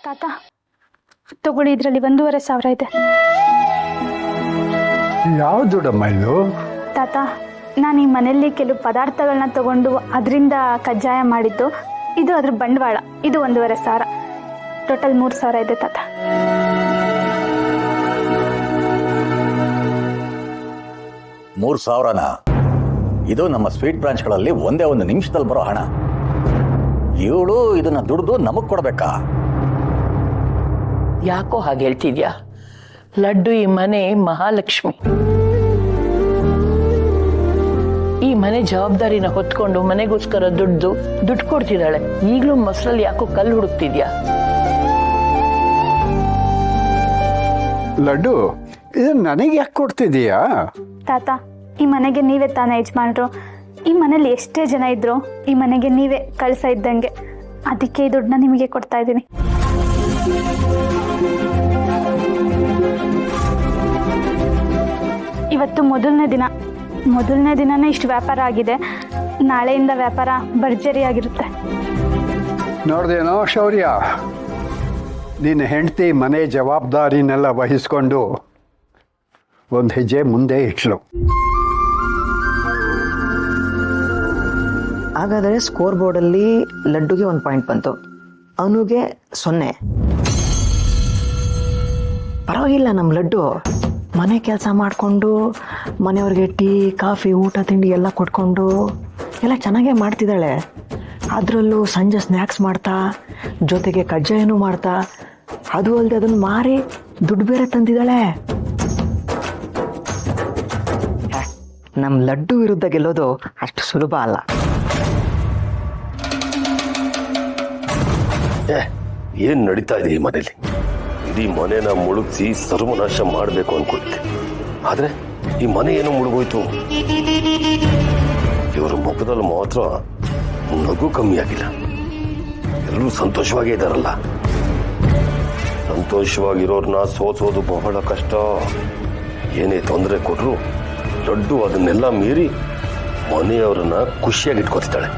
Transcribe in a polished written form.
ತಾತ ತಗೊಳ್ಳಿ, ಇದರಲ್ಲಿ 1,500 ಇದೆ. ಯಾವ ದುಡ್ಡಮ್ಮ ಇದು? ತಾತ, ನಾನು ಈ ಮನೆಯಲ್ಲಿ ಕೆಲವು ಪದಾರ್ಥಗಳನ್ನ ತಗೊಂಡು ಅದರಿಂದ ಕಜ್ಜಾಯ ಮಾಡಿದ್ದು. ಇದು ಅದ್ರ ಬಂಡವಾಳ. ಇದು 1,500. ಟೋಟಲ್ 3,000 ಇದೆ ತಾತ. $3,000ನಾ? ಇದು ನಮ್ಮ ಸ್ವೀಟ್ ಬ್ರಾಂಚ್ಗಳಲ್ಲಿ ಒಂದೇ ಒಂದು ನಿಮಿಷದಲ್ಲಿ ಬರೋ ಹಣ. ಇವಳು ಇದನ್ನ ದುಡ್ದು ನಮಗ್ ಕೊಡ್ಬೇಕಾ? ಯಾಕೋ ಹಾಗೆ ಹೇಳ್ತಿದ್ಯಾ? ಲಡ್ಡು ಈ ಮನೆ ಮಹಾಲಕ್ಷ್ಮಿ. ಈ ಮನೆ ಜವಾಬ್ದಾರಿನ ಹೊತ್ಕೊಂಡು ಮನೆಗೋಸ್ಕರ ದುಡ್ಡು ಕೊಡ್ತಿದ್ದಾಳೆ. ಈಗಲೂ ಮೊಸರಲ್ಲಿ ಯಾಕೋ ಕಲ್ಲು ಹುಡುಕ್ತಿದ್ಯಾ? ಲಡ್ಡು, ಇದು ನನಗೆ ಯಾಕೆ ಕೊಡ್ತಿದೀಯಾ? ತಾತ, ಈ ಮನೆಗೆ ನೀವೇ ತಾನೇ ಯಜಮಾನ್ರು. ಈ ಮನೇಲಿ ಎಷ್ಟೇ ಜನ ಇದ್ರು ಈ ಮನೆಗೆ ನೀವೇ ಕಳ್ಸ ಇದ್ದಂಗೆ. ಅದಕ್ಕೆ ಈ ದುಡ್ಡನ್ನ ನಿಮಗೆ ಕೊಡ್ತಾ ಇದ್ದೀನಿ. ಇವತ್ತು ಮೊದಲನೇ ದಿನನೇ ಇಷ್ಟು ವ್ಯಾಪಾರ ಆಗಿದೆ. ನಾಳೆಯಿಂದ ವ್ಯಾಪಾರ ಭರ್ಜರಿ ಆಗಿರುತ್ತೆ. ನೋಡ್ದೇನೋ ಶೌರ್ಯ, ನಿನ್ನ ಹೆಂಡತಿ ಮನೆ ಜವಾಬ್ದಾರಿನೆಲ್ಲ ವಹಿಸ್ಕೊಂಡು ಒಂದು ಹೆಜ್ಜೆ ಮುಂದೆ ಇಟ್ಲು. ಹಾಗಾದರೆ ಸ್ಕೋರ್ ಬೋರ್ಡಲ್ಲಿ ಲಡ್ಡುಗೆ 1 ಪಾಯಿಂಟ್ ಬಂತು, ಅವನಿಗೆ 0. ಪರವಾಗಿಲ್ಲ, ನಮ್ಮ ಲಡ್ಡು ಮನೆ ಕೆಲಸ ಮಾಡಿಕೊಂಡು ಮನೆಯವ್ರಿಗೆ ಟೀ ಕಾಫಿ ಊಟ ತಿಂಡಿ ಎಲ್ಲ ಕೊಟ್ಕೊಂಡು ಎಲ್ಲ ಚೆನ್ನಾಗೇ ಮಾಡ್ತಿದ್ದಾಳೆ. ಅದರಲ್ಲೂ ಸಂಜೆ ಸ್ನ್ಯಾಕ್ಸ್ ಮಾಡ್ತಾ, ಜೊತೆಗೆ ಕಜ್ಜಾಯನೂ ಮಾಡ್ತಾ, ಅದು ಅಲ್ಲದೆ ಅದನ್ನು ಮಾರಿ ದುಡ್ಡು ಬೇರೆ ತಂದಿದ್ದಾಳೆ. ನಮ್ಮ ಲಡ್ಡು ವಿರುದ್ಧ ಗೆಲ್ಲೋದು ಅಷ್ಟು ಸುಲಭ ಅಲ್ಲ. ಏನ್ ನಡೀತಾ ಇದೆ ಈ ಮನೇಲಿ? ಇಡೀ ಮನೆನ ಮುಳುಗಿಸಿ ಸರ್ವನಾಶ ಮಾಡಬೇಕು ಅನ್ಕೊಂಡಿದ್ದೆ, ಆದ್ರೆ ಈ ಮನೆ ಏನೋ ಮುಳುಗೋಯ್ತು. ಇವರ ಮುಖದಲ್ಲಿ ಮಾತ್ರ ನಗು ಕಮ್ಮಿ ಆಗಿಲ್ಲ. ಎಲ್ಲರೂ ಸಂತೋಷವಾಗೇ ಇದ್ದಾರಲ್ಲ. ಸಂತೋಷವಾಗಿರೋರ್ನ ಸೋಸೋದು ಬಹಳ ಕಷ್ಟ. ಏನೇ ತೊಂದರೆ ಕೊಟ್ರು ಲಡ್ಡು ಅದನ್ನೆಲ್ಲ ಮೀರಿ ಮನೆಯವರನ್ನ ಖುಷಿಯಾಗಿ ಇಟ್ಕೋತಿದ್ದಾಳೆ.